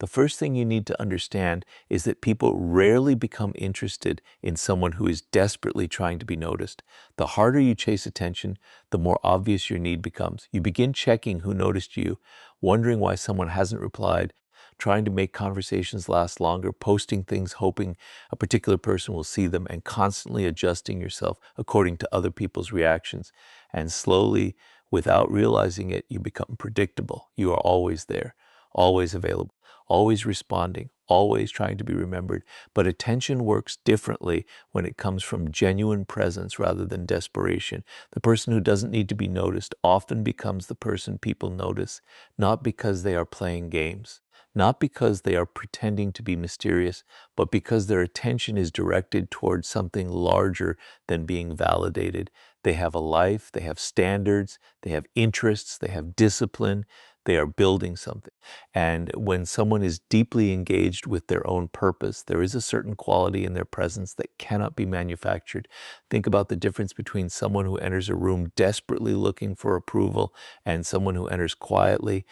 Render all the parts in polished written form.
The first thing you need to understand is that people rarely become interested in someone who is desperately trying to be noticed. The harder you chase attention, the more obvious your need becomes. You begin checking who noticed you, wondering why someone hasn't replied, trying to make conversations last longer, posting things hoping a particular person will see them, and constantly adjusting yourself according to other people's reactions. And slowly, without realizing it, you become predictable. You are always there, always available, always responding, always trying to be remembered. But attention works differently when it comes from genuine presence rather than desperation. The person who doesn't need to be noticed often becomes the person people notice, not because they are playing games, not because they are pretending to be mysterious, but because their attention is directed towards something larger than being validated. They have a life, they have standards, they have interests, they have discipline, they are building something. And when someone is deeply engaged with their own purpose, there is a certain quality in their presence that cannot be manufactured. Think about the difference between someone who enters a room desperately looking for approval and someone who enters quietly,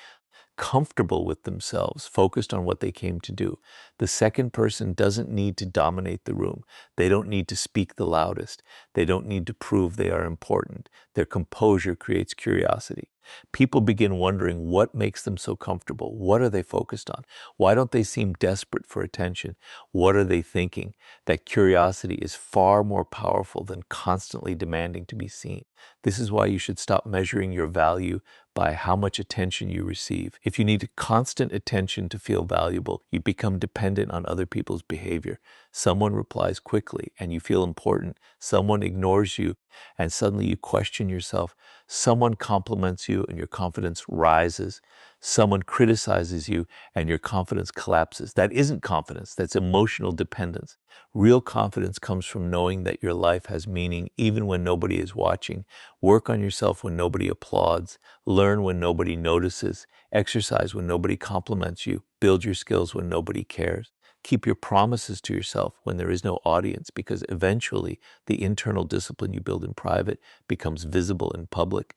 comfortable with themselves, focused on what they came to do. The second person doesn't need to dominate the room. They don't need to speak the loudest. They don't need to prove they are important. Their composure creates curiosity. People begin wondering what makes them so comfortable. What are they focused on? Why don't they seem desperate for attention? What are they thinking? That curiosity is far more powerful than constantly demanding to be seen. This is why you should stop measuring your value by how much attention you receive. If you need constant attention to feel valuable, you become dependent on other people's behavior. Someone replies quickly and you feel important. Someone ignores you and suddenly you question yourself. Someone compliments you and your confidence rises. Someone criticizes you and your confidence collapses. That isn't confidence, that's emotional dependence. Real confidence comes from knowing that your life has meaning even when nobody is watching. Work on yourself when nobody applauds. Learn when nobody notices. Exercise when nobody compliments you. Build your skills when nobody cares. Keep your promises to yourself when there is no audience, because eventually the internal discipline you build in private becomes visible in public.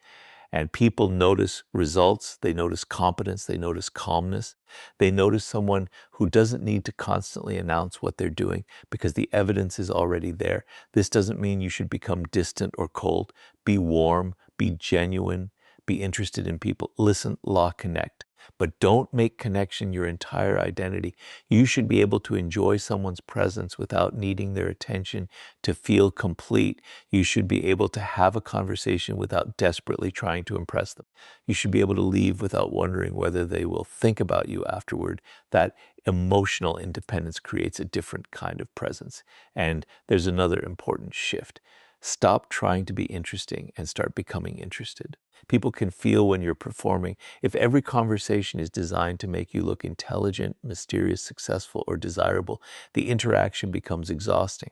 And people notice results, they notice competence, they notice calmness. They notice someone who doesn't need to constantly announce what they're doing because the evidence is already there. This doesn't mean you should become distant or cold. Be warm, be genuine, be interested in people. Listen, connect. But don't make connection your entire identity. You should be able to enjoy someone's presence without needing their attention to feel complete. You should be able to have a conversation without desperately trying to impress them. You should be able to leave without wondering whether they will think about you afterward. That emotional independence creates a different kind of presence. And there's another important shift. Stop trying to be interesting and start becoming interested. People can feel when you're performing. If every conversation is designed to make you look intelligent, mysterious, successful, or desirable, the interaction becomes exhausting.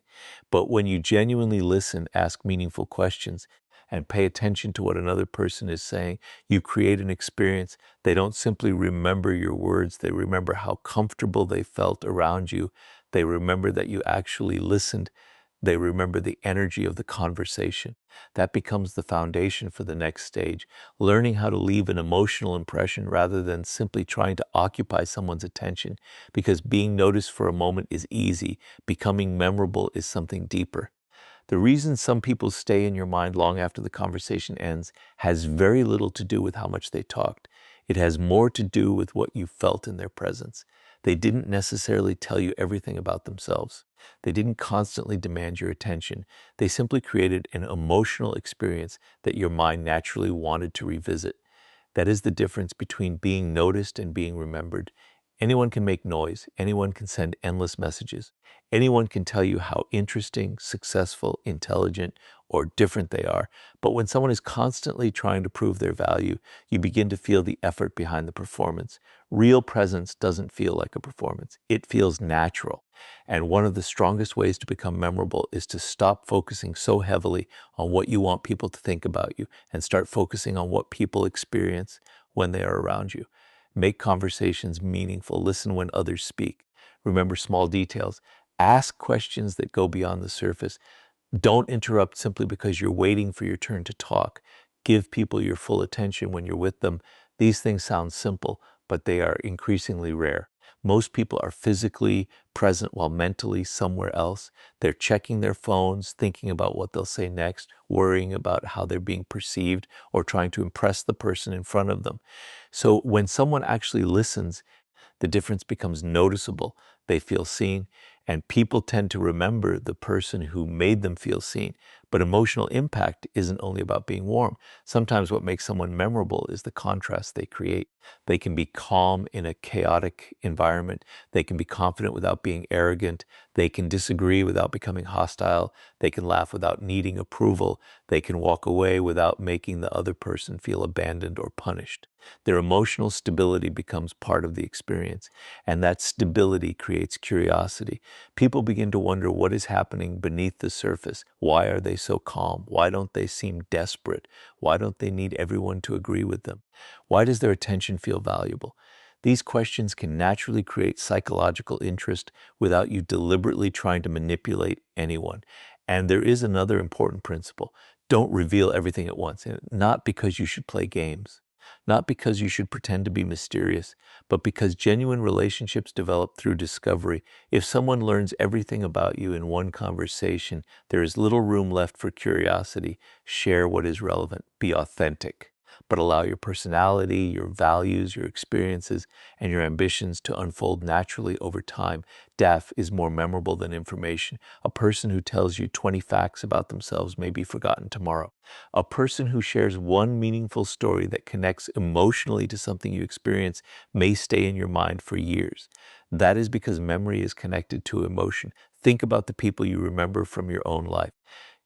But when you genuinely listen, ask meaningful questions, and pay attention to what another person is saying, you create an experience. They don't simply remember your words, they remember how comfortable they felt around you. They remember that you actually listened. They remember the energy of the conversation. That becomes the foundation for the next stage, learning how to leave an emotional impression rather than simply trying to occupy someone's attention, because being noticed for a moment is easy. Becoming memorable is something deeper. The reason some people stay in your mind long after the conversation ends has very little to do with how much they talked. It has more to do with what you felt in their presence. They didn't necessarily tell you everything about themselves. They didn't constantly demand your attention. They simply created an emotional experience that your mind naturally wanted to revisit. That is the difference between being noticed and being remembered. Anyone can make noise. Anyone can send endless messages. Anyone can tell you how interesting, successful, intelligent, or different they are. But when someone is constantly trying to prove their value, you begin to feel the effort behind the performance. Real presence doesn't feel like a performance. It feels natural. And one of the strongest ways to become memorable is to stop focusing so heavily on what you want people to think about you and start focusing on what people experience when they are around you. Make conversations meaningful. Listen when others speak. Remember small details. Ask questions that go beyond the surface. Don't interrupt simply because you're waiting for your turn to talk. Give people your full attention when you're with them. These things sound simple, but they are increasingly rare. Most people are physically present while mentally somewhere else. They're checking their phones, thinking about what they'll say next, worrying about how they're being perceived, or trying to impress the person in front of them. So when someone actually listens, the difference becomes noticeable. They feel seen, and people tend to remember the person who made them feel seen. But emotional impact isn't only about being warm. Sometimes what makes someone memorable is the contrast they create. They can be calm in a chaotic environment. They can be confident without being arrogant. They can disagree without becoming hostile. They can laugh without needing approval. They can walk away without making the other person feel abandoned or punished. Their emotional stability becomes part of the experience, and that stability creates curiosity. People begin to wonder what is happening beneath the surface. Why are they so calm? Why don't they seem desperate? Why don't they need everyone to agree with them? Why does their attention feel valuable? These questions can naturally create psychological interest without you deliberately trying to manipulate anyone. And there is another important principle. Don't reveal everything at once, and not because you should play games. Not because you should pretend to be mysterious, but because genuine relationships develop through discovery. If someone learns everything about you in one conversation, there is little room left for curiosity. Share what is relevant. Be authentic, but allow your personality, your values, your experiences, and your ambitions to unfold naturally over time. Depth is more memorable than information. A person who tells you 20 facts about themselves may be forgotten tomorrow. A person who shares one meaningful story that connects emotionally to something you experience may stay in your mind for years. That is because memory is connected to emotion. Think about the people you remember from your own life.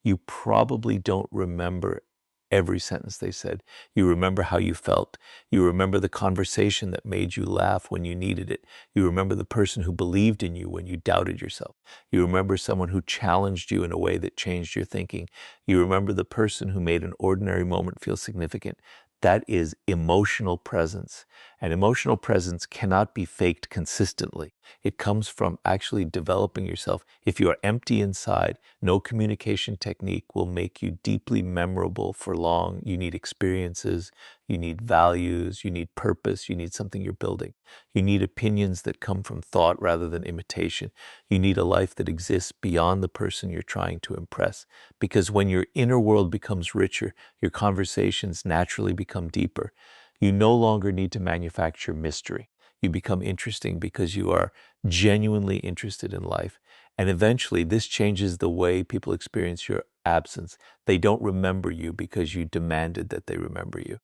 You probably don't remember every sentence they said. You remember how you felt. You remember the conversation that made you laugh when you needed it. You remember the person who believed in you when you doubted yourself. You remember someone who challenged you in a way that changed your thinking. You remember the person who made an ordinary moment feel significant. That is emotional presence. And emotional presence cannot be faked consistently. It comes from actually developing yourself. If you are empty inside, no communication technique will make you deeply memorable for long. You need experiences, you need values, you need purpose, you need something you're building. You need opinions that come from thought rather than imitation. You need a life that exists beyond the person you're trying to impress. Because when your inner world becomes richer, your conversations naturally become deeper. You no longer need to manufacture mystery. You become interesting because you are genuinely interested in life. And eventually, this changes the way people experience your absence. They don't remember you because you demanded that they remember you.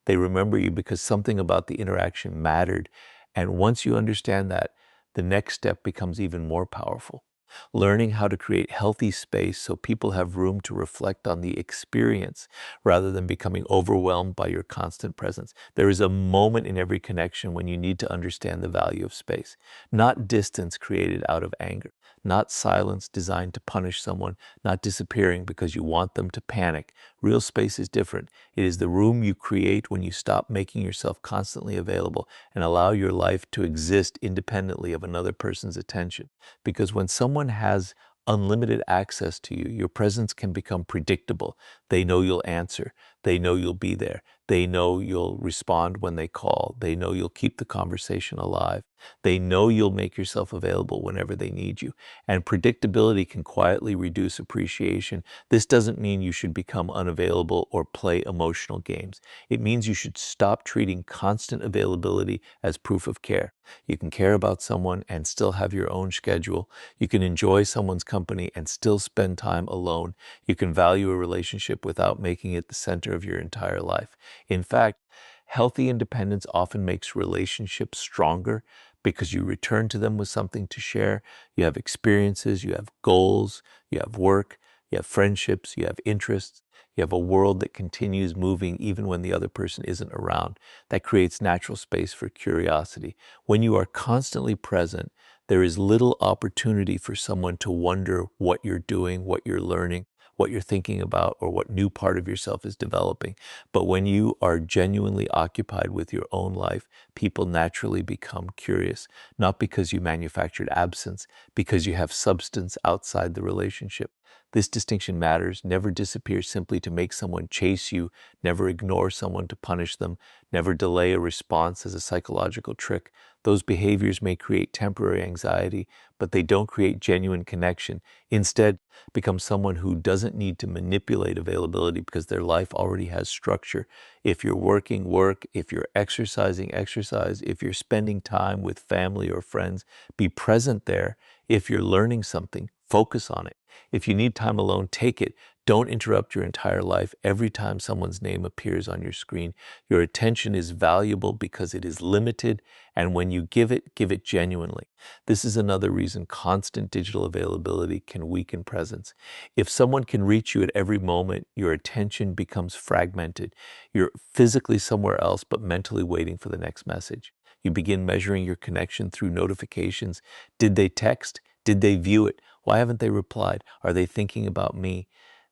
They remember you because something about the interaction mattered. And once you understand that, the next step becomes even more powerful. Learning how to create healthy space so people have room to reflect on the experience rather than becoming overwhelmed by your constant presence. There is a moment in every connection when you need to understand the value of space, not distance created out of anger, not silence designed to punish someone, not disappearing because you want them to panic. Real space is different. It is the room you create when you stop making yourself constantly available and allow your life to exist independently of another person's attention. Because when someone has unlimited access to you, your presence can become predictable. They know you'll answer. They know you'll be there. They know you'll respond when they call. They know you'll keep the conversation alive. They know you'll make yourself available whenever they need you. And predictability can quietly reduce appreciation. This doesn't mean you should become unavailable or play emotional games. It means you should stop treating constant availability as proof of care. You can care about someone and still have your own schedule. You can enjoy someone's company and still spend time alone. You can value a relationship without making it the center of your entire life. In fact, healthy independence often makes relationships stronger because you return to them with something to share. You have experiences, you have goals, you have work, you have friendships, you have interests. You have a world that continues moving even when the other person isn't around. That creates natural space for curiosity. When you are constantly present, there is little opportunity for someone to wonder what you're doing, what you're learning, what you're thinking about, or what new part of yourself is developing. But when you are genuinely occupied with your own life, people naturally become curious, not because you manufactured absence, because you have substance outside the relationship. This distinction matters. Never disappear simply to make someone chase you. Never ignore someone to punish them. Never delay a response as a psychological trick. Those behaviors may create temporary anxiety, but they don't create genuine connection. Instead, become someone who doesn't need to manipulate availability because their life already has structure. If you're working, work. If you're exercising, exercise. If you're spending time with family or friends, be present there. If you're learning something, focus on it. If you need time alone, take it. Don't interrupt your entire life every time someone's name appears on your screen. Your attention is valuable because it is limited, and when you give it genuinely. This is another reason constant digital availability can weaken presence. If someone can reach you at every moment, your attention becomes fragmented. You're physically somewhere else, but mentally waiting for the next message. You begin measuring your connection through notifications. Did they text? Did they view it? Why haven't they replied? Are they thinking about me?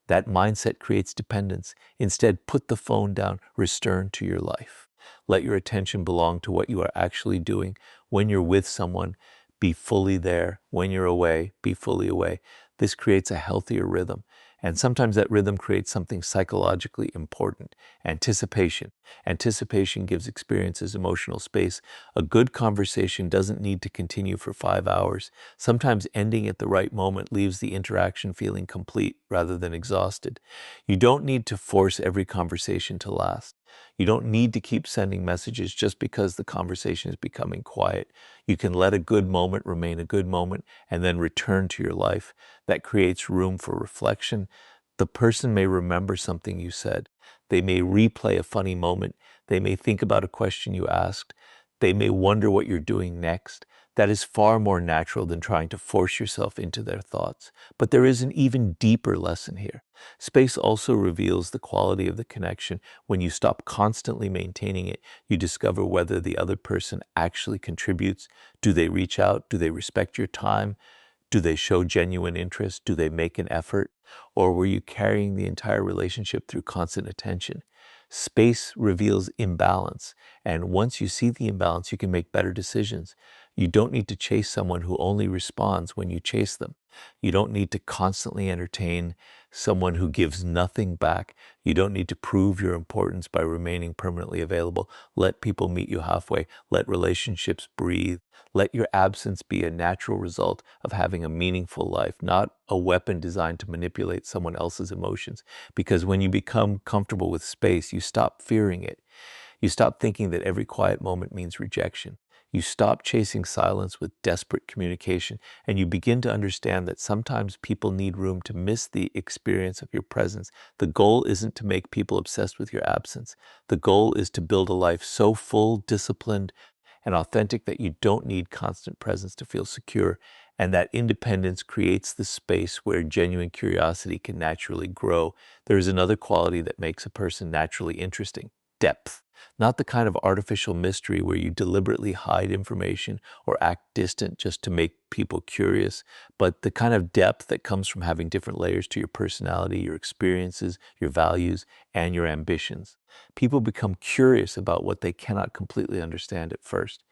That mindset creates dependence. Instead, put the phone down, return to your life. Let your attention belong to what you are actually doing. When you're with someone, be fully there. When you're away, be fully away. This creates a healthier rhythm. And sometimes that rhythm creates something psychologically important: anticipation. Anticipation gives experiences emotional space. A good conversation doesn't need to continue for 5 hours. Sometimes ending at the right moment leaves the interaction feeling complete rather than exhausted. You don't need to force every conversation to last. You don't need to keep sending messages just because the conversation is becoming quiet. You can let a good moment remain a good moment and then return to your life. That creates room for reflection. The person may remember something you said. They may replay a funny moment. They may think about a question you asked. They may wonder what you're doing next. That is far more natural than trying to force yourself into their thoughts. But there is an even deeper lesson here. Space also reveals the quality of the connection. When you stop constantly maintaining it, you discover whether the other person actually contributes. Do they reach out? Do they respect your time? Do they show genuine interest? Do they make an effort? Or were you carrying the entire relationship through constant attention? Space reveals imbalance, and once you see the imbalance, you can make better decisions. You don't need to chase someone who only responds when you chase them. You don't need to constantly entertain someone who gives nothing back. You don't need to prove your importance by remaining permanently available. Let people meet you halfway. Let relationships breathe. Let your absence be a natural result of having a meaningful life, not a weapon designed to manipulate someone else's emotions. Because when you become comfortable with space, you stop fearing it. You stop thinking that every quiet moment means rejection. You stop chasing silence with desperate communication, and you begin to understand that sometimes people need room to miss the experience of your presence. The goal isn't to make people obsessed with your absence. The goal is to build a life so full, disciplined, and authentic that you don't need constant presence to feel secure, and that independence creates the space where genuine curiosity can naturally grow. There is another quality that makes a person naturally interesting: depth. Not the kind of artificial mystery where you deliberately hide information or act distant just to make people curious, but the kind of depth that comes from having different layers to your personality, your experiences, your values, and your ambitions. People become curious about what they cannot completely understand at first.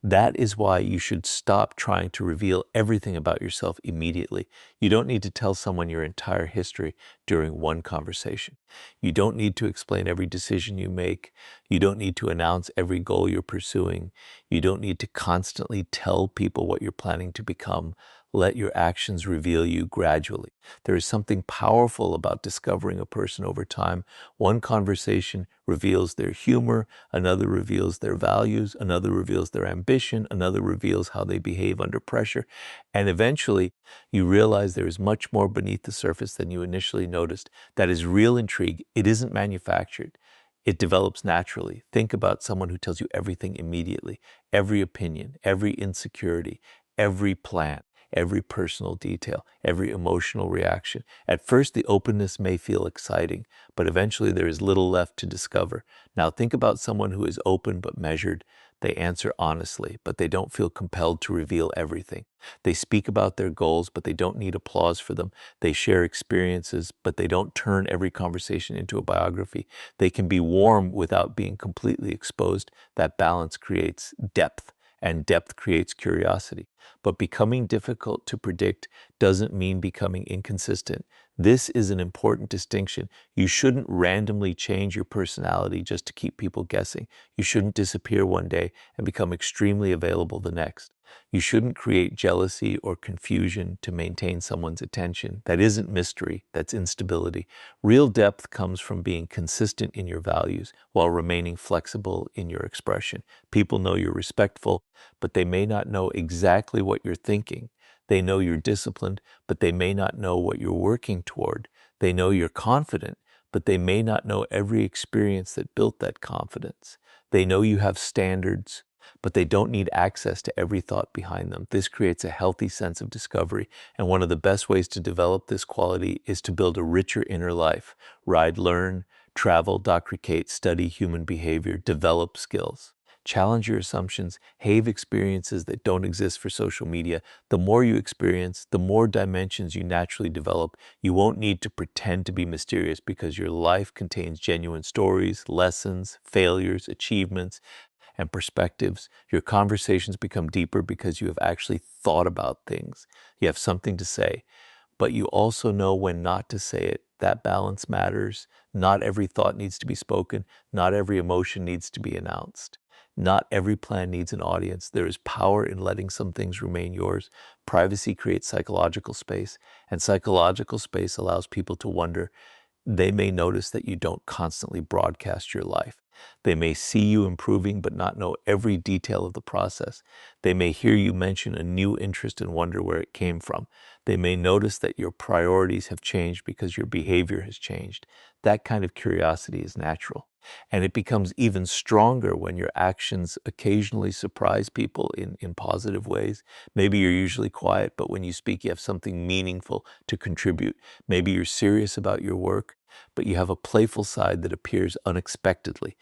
That is why you should stop trying to reveal everything about yourself immediately. You don't need to tell someone your entire history during one conversation. You don't need to explain every decision you make. You don't need to announce every goal you're pursuing. You don't need to constantly tell people what you're planning to become. Let your actions reveal you gradually. There is something powerful about discovering a person over time. One conversation reveals their humor, another reveals their values, another reveals their ambition, another reveals how they behave under pressure. And eventually, you realize there is much more beneath the surface than you initially noticed. That is real intrigue. It isn't manufactured. It develops naturally. Think about someone who tells you everything immediately, every opinion, every insecurity, every plan, every personal detail, every emotional reaction. At first, the openness may feel exciting, but eventually there is little left to discover. Now think about someone who is open but measured. They answer honestly, but they don't feel compelled to reveal everything. They speak about their goals, but they don't need applause for them. They share experiences, but they don't turn every conversation into a biography. They can be warm without being completely exposed. That balance creates depth. and depth creates curiosity. But becoming difficult to predict doesn't mean becoming inconsistent. This is an important distinction. You shouldn't randomly change your personality just to keep people guessing. You shouldn't disappear one day and become extremely available the next. You shouldn't create jealousy or confusion to maintain someone's attention. That isn't mystery, that's instability. Real depth comes from being consistent in your values while remaining flexible in your expression. People know you're respectful, but they may not know exactly what you're thinking. They know you're disciplined, but they may not know what you're working toward. They know you're confident, but they may not know every experience that built that confidence. They know you have standards, but they don't need access to every thought behind them. This creates a healthy sense of discovery, and one of the best ways to develop this quality is to build a richer inner life. Ride, learn, travel, doctricate, study human behavior, develop skills. Challenge your assumptions, have experiences that don't exist for social media. The more you experience, the more dimensions you naturally develop. You won't need to pretend to be mysterious because your life contains genuine stories, lessons, failures, achievements, and perspectives. Your conversations become deeper because you have actually thought about things. You have something to say, but you also know when not to say it. That balance matters. Not every thought needs to be spoken. Not every emotion needs to be announced. Not every plan needs an audience. There is power in letting some things remain yours. Privacy creates psychological space, and psychological space allows people to wonder. They may notice that you don't constantly broadcast your life. They may see you improving but not know every detail of the process. They may hear you mention a new interest and wonder where it came from. They may notice that your priorities have changed because your behavior has changed. That kind of curiosity is natural. And it becomes even stronger when your actions occasionally surprise people in positive ways. Maybe you're usually quiet, but when you speak, you have something meaningful to contribute. Maybe you're serious about your work, but you have a playful side that appears unexpectedly.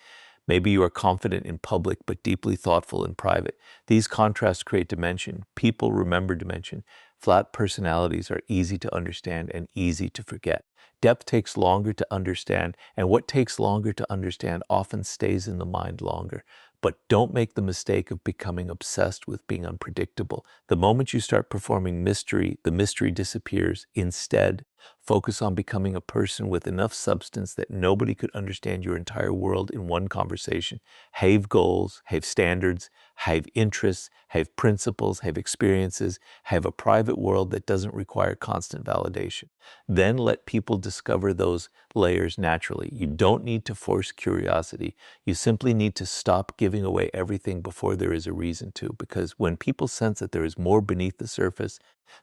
Maybe you are confident in public, but deeply thoughtful in private. These contrasts create dimension. People remember dimension. Flat personalities are easy to understand and easy to forget. Depth takes longer to understand, and what takes longer to understand often stays in the mind longer. But don't make the mistake of becoming obsessed with being unpredictable. The moment you start performing mystery, the mystery disappears. Instead, focus on becoming a person with enough substance that nobody could understand your entire world in one conversation. Have goals, have standards, have interests, have principles, have experiences, have a private world that doesn't require constant validation. Then let people discover those layers naturally. You don't need to force curiosity. You simply need to stop giving away everything before there is a reason to, because when people sense that there is more beneath the surface,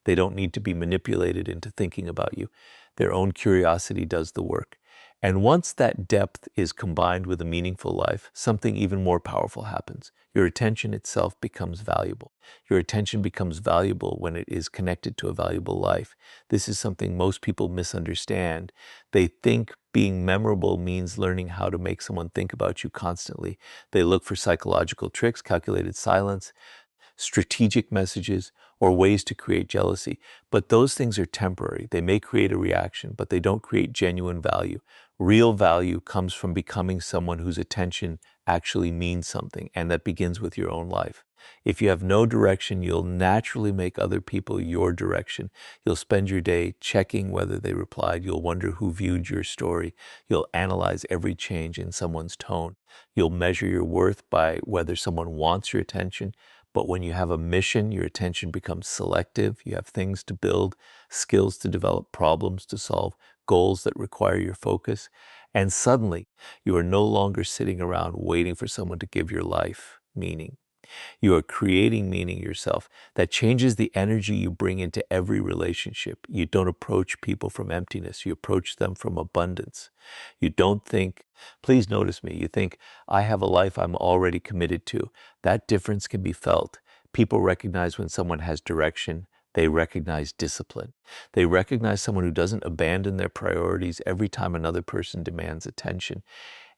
they don't need to be manipulated into thinking about you. Their own curiosity does the work. And once that depth is combined with a meaningful life, something even more powerful happens. Your attention itself becomes valuable. Your attention becomes valuable when it is connected to a valuable life. This is something most people misunderstand. They think being memorable means learning how to make someone think about you constantly. They look for psychological tricks, calculated silence, strategic messages, or ways to create jealousy. But those things are temporary. They may create a reaction, but they don't create genuine value. Real value comes from becoming someone whose attention actually means something, and that begins with your own life. If you have no direction, you'll naturally make other people your direction. You'll spend your day checking whether they replied. You'll wonder who viewed your story. You'll analyze every change in someone's tone. You'll measure your worth by whether someone wants your attention. But when you have a mission, your attention becomes selective. You have things to build, skills to develop, problems to solve, goals that require your focus. And suddenly, you are no longer sitting around waiting for someone to give your life meaning. You are creating meaning yourself. That changes the energy you bring into every relationship. You don't approach people from emptiness. You approach them from abundance. You don't think, please notice me. You think, I have a life I'm already committed to. That difference can be felt. People recognize when someone has direction. They recognize discipline. They recognize someone who doesn't abandon their priorities every time another person demands attention.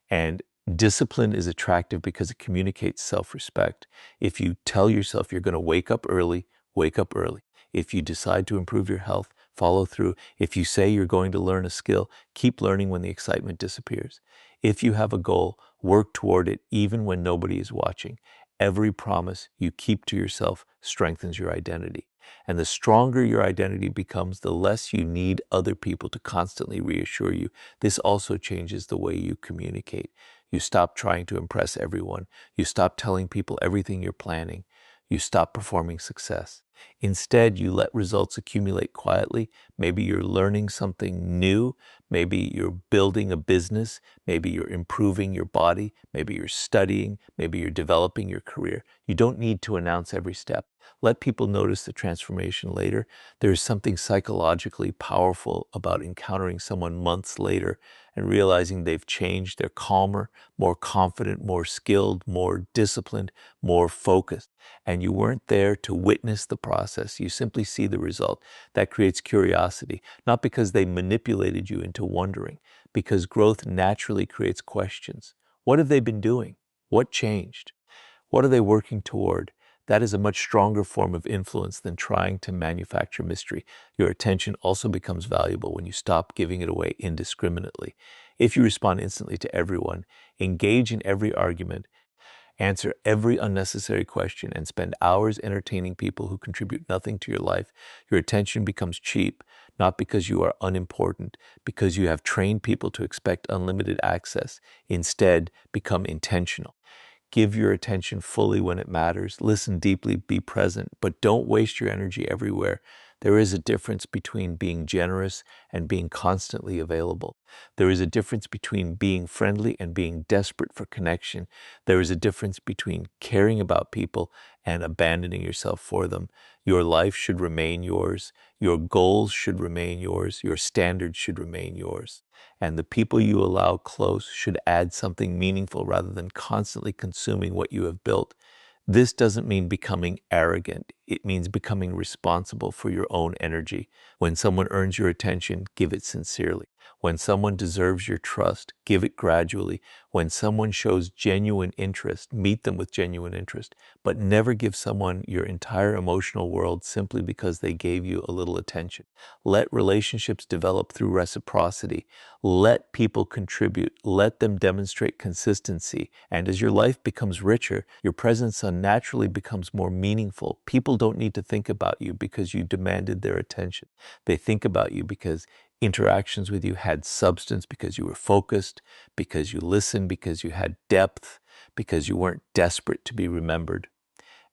And discipline is attractive because it communicates self-respect. If you tell yourself you're going to wake up early, wake up early. If you decide to improve your health, follow through. If you say you're going to learn a skill, keep learning when the excitement disappears. If you have a goal, work toward it even when nobody is watching. Every promise you keep to yourself strengthens your identity. And the stronger your identity becomes, the less you need other people to constantly reassure you. This also changes the way you communicate. You stop trying to impress everyone. You stop telling people everything you're planning. You stop performing success. Instead, you let results accumulate quietly. Maybe you're learning something new. Maybe you're building a business. Maybe you're improving your body. Maybe you're studying. Maybe you're developing your career. You don't need to announce every step. Let people notice the transformation later. There is something psychologically powerful about encountering someone months later and realizing they've changed. They're calmer, more confident, more skilled, more disciplined, more focused. And you weren't there to witness the process. You simply see the result. That creates curiosity, not because they manipulated you into wondering, because growth naturally creates questions. What have they been doing? What changed? What are they working toward? That is a much stronger form of influence than trying to manufacture mystery. Your attention also becomes valuable when you stop giving it away indiscriminately. If you respond instantly to everyone, engage in every argument, answer every unnecessary question, and spend hours entertaining people who contribute nothing to your life, your attention becomes cheap, not because you are unimportant, because you have trained people to expect unlimited access. Instead, become intentional. Give your attention fully when it matters. Listen deeply, be present, but don't waste your energy everywhere. There is a difference between being generous and being constantly available. There is a difference between being friendly and being desperate for connection. There is a difference between caring about people and abandoning yourself for them. Your life should remain yours. Your goals should remain yours. Your standards should remain yours. And the people you allow close should add something meaningful rather than constantly consuming what you have built. This doesn't mean becoming arrogant. It means becoming responsible for your own energy. When someone earns your attention, give it sincerely. When someone deserves your trust, give it gradually. When someone shows genuine interest, meet them with genuine interest. But never give someone your entire emotional world simply because they gave you a little attention. Let relationships develop through reciprocity. Let people contribute. Let them demonstrate consistency. And as your life becomes richer, your presence naturally becomes more meaningful. People don't need to think about you because you demanded their attention. They think about you because interactions with you had substance, because you were focused, because you listened, because you had depth, because you weren't desperate to be remembered.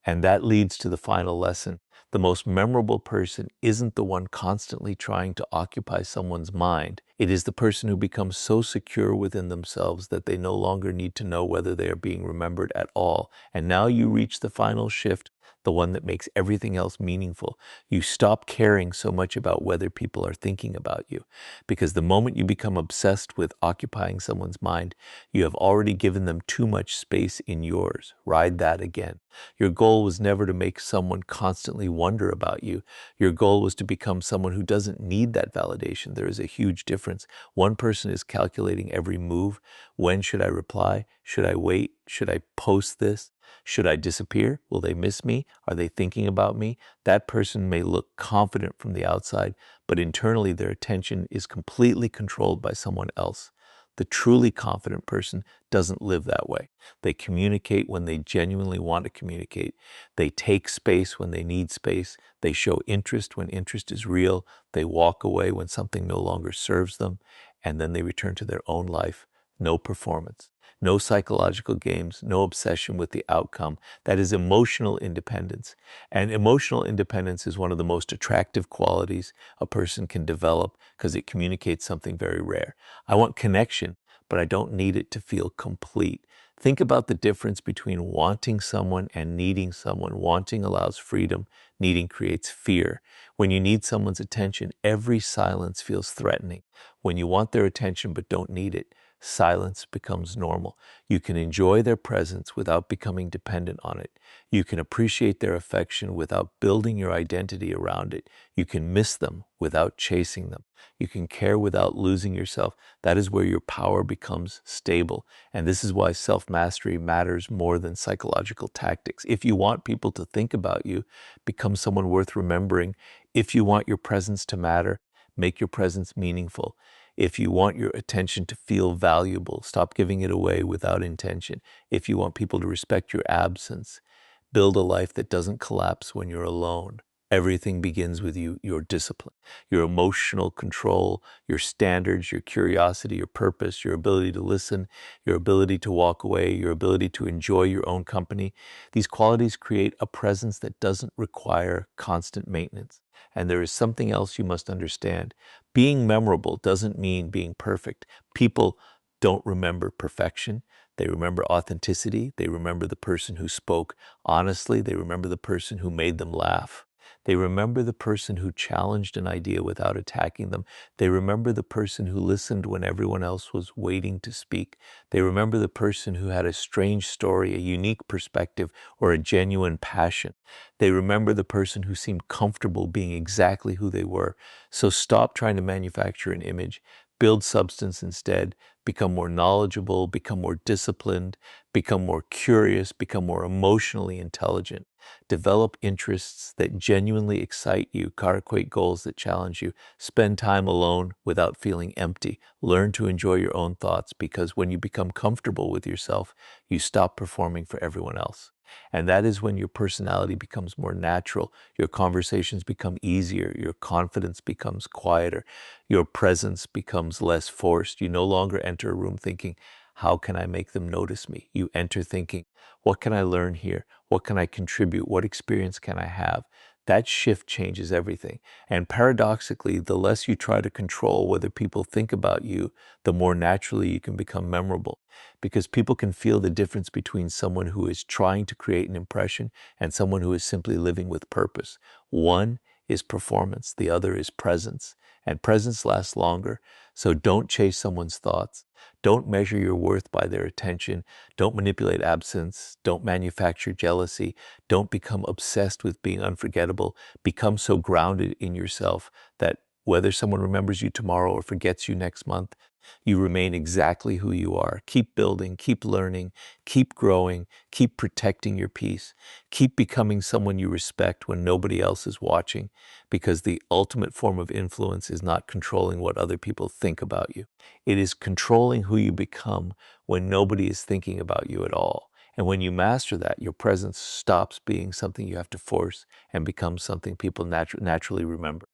And that leads to the final lesson. The most memorable person isn't the one constantly trying to occupy someone's mind. It is the person who becomes so secure within themselves that they no longer need to know whether they are being remembered at all. And now you reach the final shift, the one that makes everything else meaningful. You stop caring so much about whether people are thinking about you, because the moment you become obsessed with occupying someone's mind, you have already given them too much space in yours. Ride that again. Your goal was never to make someone constantly wonder about you. Your goal was to become someone who doesn't need that validation. There is a huge difference. One person is calculating every move. When should I reply? Should I wait? Should I post this? Should I disappear? Will they miss me? Are they thinking about me? That person may look confident from the outside, but internally their attention is completely controlled by someone else. The truly confident person doesn't live that way. They communicate when they genuinely want to communicate. They take space when they need space. They show interest when interest is real. They walk away when something no longer serves them. And then they return to their own life. No performance, no psychological games, no obsession with the outcome. That is emotional independence. And emotional independence is one of the most attractive qualities a person can develop because it communicates something very rare. I want connection, but I don't need it to feel complete. Think about the difference between wanting someone and needing someone. Wanting allows freedom, needing creates fear. When you need someone's attention, every silence feels threatening. When you want their attention but don't need it, silence becomes normal. You can enjoy their presence without becoming dependent on it. You can appreciate their affection without building your identity around it. You can miss them without chasing them. You can care without losing yourself. That is where your power becomes stable. And this is why self-mastery matters more than psychological tactics. If you want people to think about you, become someone worth remembering. If you want your presence to matter, make your presence meaningful. If you want your attention to feel valuable, stop giving it away without intention. If you want people to respect your absence, build a life that doesn't collapse when you're alone. Everything begins with you, your discipline, your emotional control, your standards, your curiosity, your purpose, your ability to listen, your ability to walk away, your ability to enjoy your own company. These qualities create a presence that doesn't require constant maintenance. And there is something else you must understand. Being memorable doesn't mean being perfect. People don't remember perfection. They remember authenticity. They remember the person who spoke honestly. They remember the person who made them laugh. They remember the person who challenged an idea without attacking them. They remember the person who listened when everyone else was waiting to speak. They remember the person who had a strange story, a unique perspective, or a genuine passion. They remember the person who seemed comfortable being exactly who they were. So stop trying to manufacture an image. Build substance instead. Become more knowledgeable, become more disciplined, become more curious, become more emotionally intelligent. Develop interests that genuinely excite you, cultivate goals that challenge you. Spend time alone without feeling empty. Learn to enjoy your own thoughts, because when you become comfortable with yourself, you stop performing for everyone else. And that is when your personality becomes more natural, your conversations become easier, your confidence becomes quieter, your presence becomes less forced. You no longer enter a room thinking, how can I make them notice me? You enter thinking, what can I learn here? What can I contribute? What experience can I have? That shift changes everything. And paradoxically, the less you try to control whether people think about you, the more naturally you can become memorable. Because people can feel the difference between someone who is trying to create an impression and someone who is simply living with purpose. One is performance, the other is presence. And presence lasts longer. So don't chase someone's thoughts. Don't measure your worth by their attention. Don't manipulate absence. Don't manufacture jealousy. Don't become obsessed with being unforgettable. Become so grounded in yourself that whether someone remembers you tomorrow or forgets you next month, you remain exactly who you are. Keep building, keep learning, keep growing, keep protecting your peace. Keep becoming someone you respect when nobody else is watching, because the ultimate form of influence is not controlling what other people think about you. It is controlling who you become when nobody is thinking about you at all. And when you master that, your presence stops being something you have to force and becomes something people naturally remember.